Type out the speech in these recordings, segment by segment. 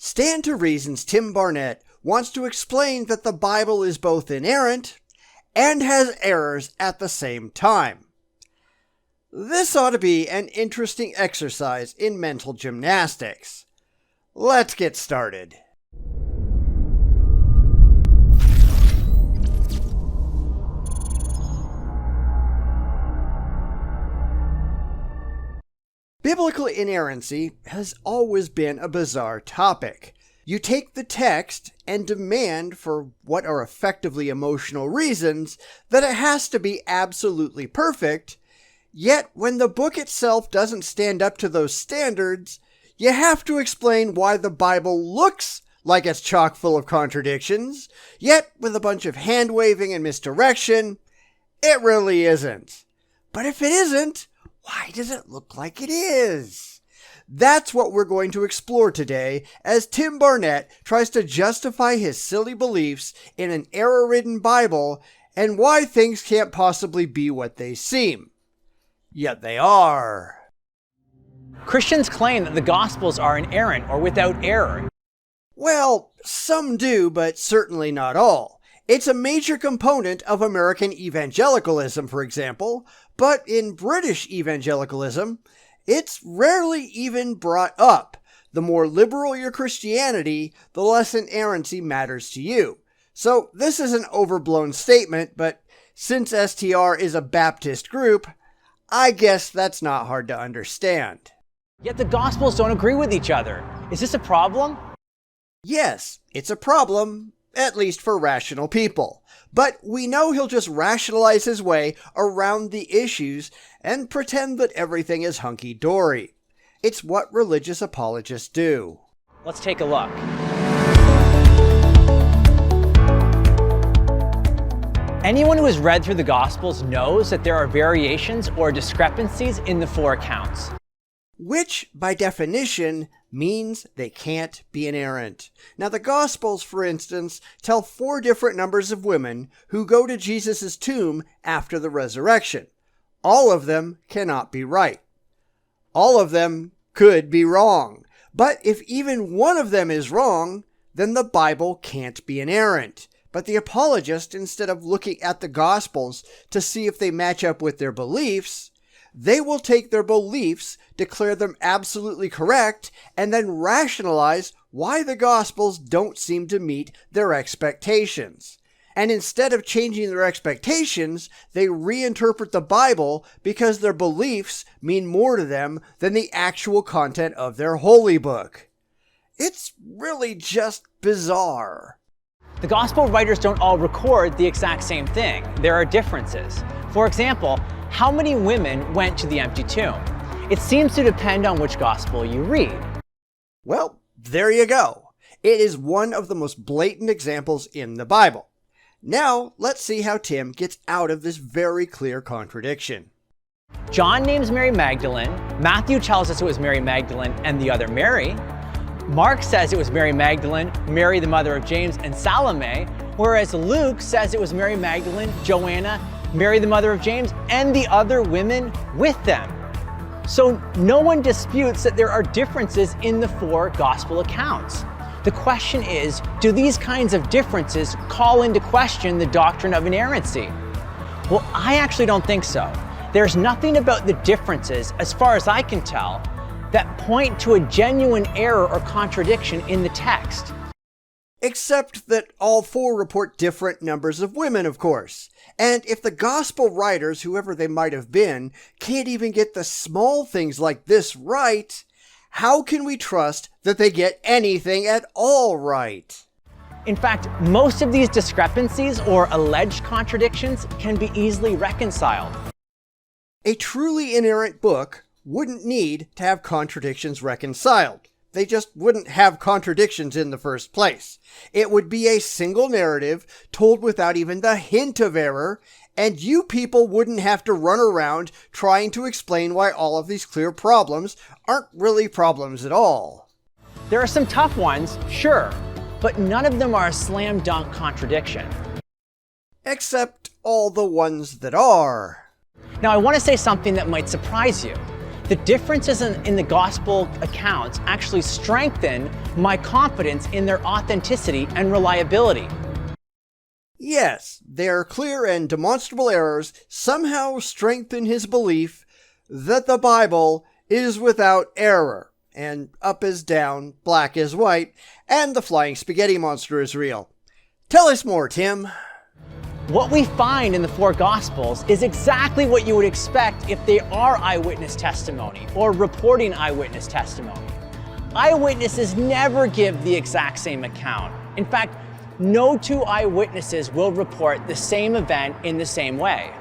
Stand to Reason's Tim Barnett wants to explain that the Bible is both inerrant and has errors at the same time. This ought to be an interesting exercise in mental gymnastics. Let's get started. Biblical inerrancy has always been a bizarre topic. You take the text and demand, for what are effectively emotional reasons, that it has to be absolutely perfect, yet when the book itself doesn't stand up to those standards, you have to explain why the Bible looks like it's chock full of contradictions, yet with a bunch of hand-waving and misdirection, it really isn't. But if it isn't, why does it look like it is? That's what we're going to explore today as Tim Barnett tries to justify his silly beliefs in an error-ridden Bible and why things can't possibly be what they seem. Yet they are. Christians claim that the Gospels are inerrant or without error. Well, some do, but certainly not all. It's a major component of American evangelicalism, for example, but in British evangelicalism, it's rarely even brought up. The more liberal your Christianity, the less inerrancy matters to you. So this is an overblown statement, but since STR is a Baptist group, I guess that's not hard to understand. Yet the Gospels don't agree with each other. Is this a problem? Yes, it's a problem, at least for rational people. But we know he'll just rationalize his way around the issues and pretend that everything is hunky-dory. It's what religious apologists do. Let's take a look. Anyone who has read through the Gospels knows that there are variations or discrepancies in the four accounts. Which, by definition, means they can't be inerrant. Now, the Gospels, for instance, tell 4 different numbers of women who go to Jesus' tomb after the resurrection. All of them cannot be right. All of them could be wrong. But if even one of them is wrong, then the Bible can't be inerrant. But the apologist, instead of looking at the Gospels to see if they match up with their beliefs, they will take their beliefs, declare them absolutely correct, and then rationalize why the Gospels don't seem to meet their expectations. And instead of changing their expectations, they reinterpret the Bible because their beliefs mean more to them than the actual content of their holy book. It's really just bizarre. The Gospel writers don't all record the exact same thing. There are differences. For example, how many women went to the empty tomb? It seems to depend on which Gospel you read. Well, there you go. It is one of the most blatant examples in the Bible. Now, let's see how Tim gets out of this very clear contradiction. John names Mary Magdalene. Matthew tells us it was Mary Magdalene and the other Mary. Mark says it was Mary Magdalene, Mary the mother of James, and Salome, whereas Luke says it was Mary Magdalene, Joanna, Mary the mother of James, and the other women with them. So no one disputes that there are differences in the 4 gospel accounts. The question is, do these kinds of differences call into question the doctrine of inerrancy? Well, I actually don't think so. There's nothing about the differences, as far as I can tell, that point to a genuine error or contradiction in the text. Except that all 4 report different numbers of women, of course. And if the gospel writers, whoever they might have been, can't even get the small things like this right, how can we trust that they get anything at all right? In fact, most of these discrepancies or alleged contradictions can be easily reconciled. A truly inerrant book wouldn't need to have contradictions reconciled. They just wouldn't have contradictions in the first place. It would be a single narrative told without even the hint of error, and you people wouldn't have to run around trying to explain why all of these clear problems aren't really problems at all. There are some tough ones, sure, but none of them are a slam dunk contradiction. Except all the ones that are. Now, I want to say something that might surprise you. The differences in the gospel accounts actually strengthen my confidence in their authenticity and reliability. Yes, their clear and demonstrable errors somehow strengthen his belief that the Bible is without error, and up is down, black is white, and the flying spaghetti monster is real. Tell us more, Tim. What we find in the four Gospels is exactly what you would expect if they are eyewitness testimony or reporting eyewitness testimony. Eyewitnesses never give the exact same account. In fact, no two eyewitnesses will report the same event in the same way.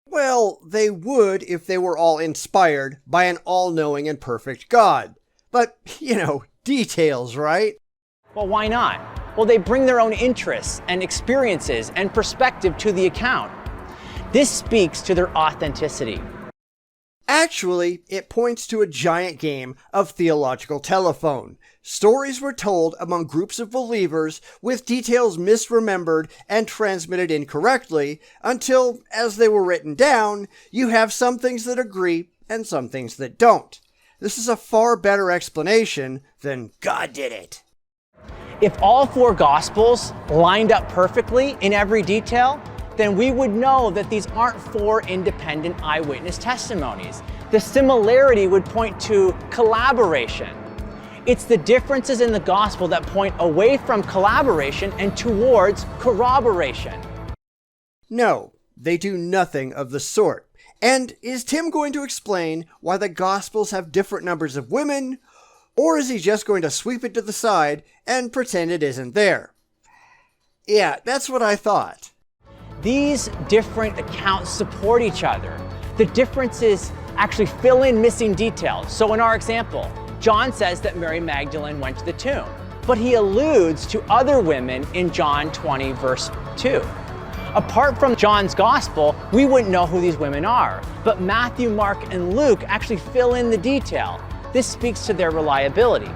Well, they would if they were all inspired by an all-knowing and perfect God. But, details, right? Well, why not? Well, they bring their own interests and experiences and perspective to the account. This speaks to their authenticity. Actually, it points to a giant game of theological telephone. Stories were told among groups of believers with details misremembered and transmitted incorrectly until, as they were written down, you have some things that agree and some things that don't. This is a far better explanation than God did it. If all four Gospels lined up perfectly in every detail, then we would know that these aren't four independent eyewitness testimonies. The similarity would point to collaboration. It's the differences in the Gospel that point away from collaboration and towards corroboration. No, they do nothing of the sort. And is Tim going to explain why the Gospels have different numbers of women? Or is he just going to sweep it to the side and pretend it isn't there? Yeah, that's what I thought. These different accounts support each other. The differences actually fill in missing details. So in our example, John says that Mary Magdalene went to the tomb, but he alludes to other women in John 20, verse 2. Apart from John's gospel, we wouldn't know who these women are, but Matthew, Mark, and Luke actually fill in the detail. This speaks to their reliability.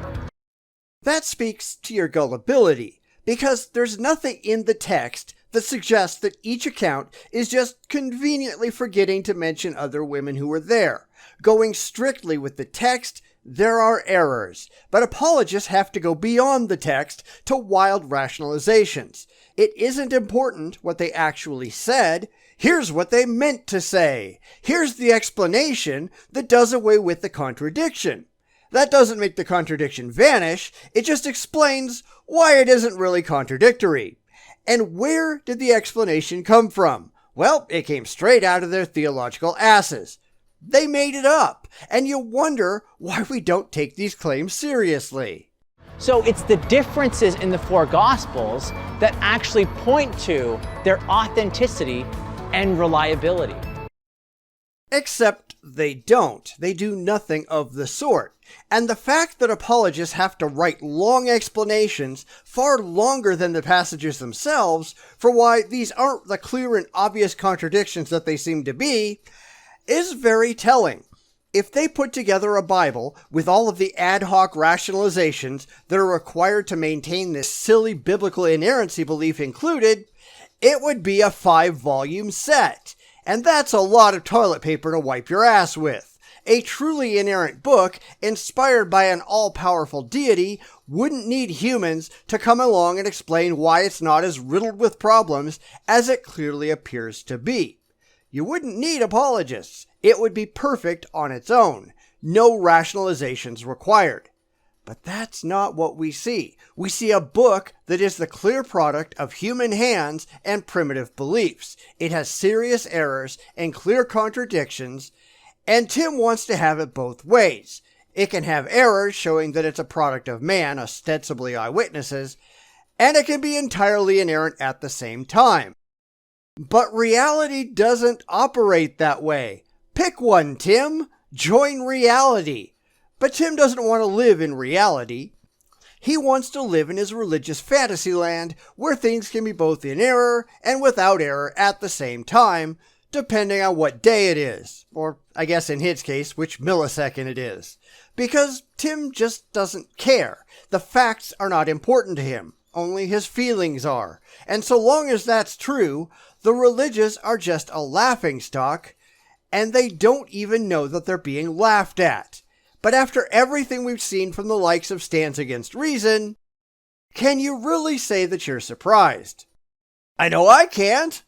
That speaks to your gullibility, because there's nothing in the text that suggests that each account is just conveniently forgetting to mention other women who were there. Going strictly with the text, there are errors, but apologists have to go beyond the text to wild rationalizations. It isn't important what they actually said. Here's what they meant to say. Here's the explanation that does away with the contradiction. That doesn't make the contradiction vanish. It just explains why it isn't really contradictory. And where did the explanation come from? Well, it came straight out of their theological asses. They made it up, and you wonder why we don't take these claims seriously. So it's the differences in the four Gospels that actually point to their authenticity and reliability. Except they don't. They do nothing of the sort. And the fact that apologists have to write long explanations, far longer than the passages themselves, for why these aren't the clear and obvious contradictions that they seem to be, is very telling. If they put together a Bible with all of the ad hoc rationalizations that are required to maintain this silly biblical inerrancy belief included, it would be a 5-volume set. And that's a lot of toilet paper to wipe your ass with. A truly inerrant book, inspired by an all-powerful deity, wouldn't need humans to come along and explain why it's not as riddled with problems as it clearly appears to be. You wouldn't need apologists. It would be perfect on its own. No rationalizations required. But that's not what we see. We see a book that is the clear product of human hands and primitive beliefs. It has serious errors and clear contradictions, and Tim wants to have it both ways. It can have errors showing that it's a product of man, ostensibly eyewitnesses, and it can be entirely inerrant at the same time. But reality doesn't operate that way. Pick one, Tim. Join reality. But Tim doesn't want to live in reality. He wants to live in his religious fantasy land where things can be both in error and without error at the same time, depending on what day it is, or I guess in his case, which millisecond it is. Because Tim just doesn't care. The facts are not important to him. Only his feelings are. And so long as that's true, the religious are just a laughingstock, and they don't even know that they're being laughed at. But after everything we've seen from the likes of Stands Against Reason, can you really say that you're surprised? I know I can't.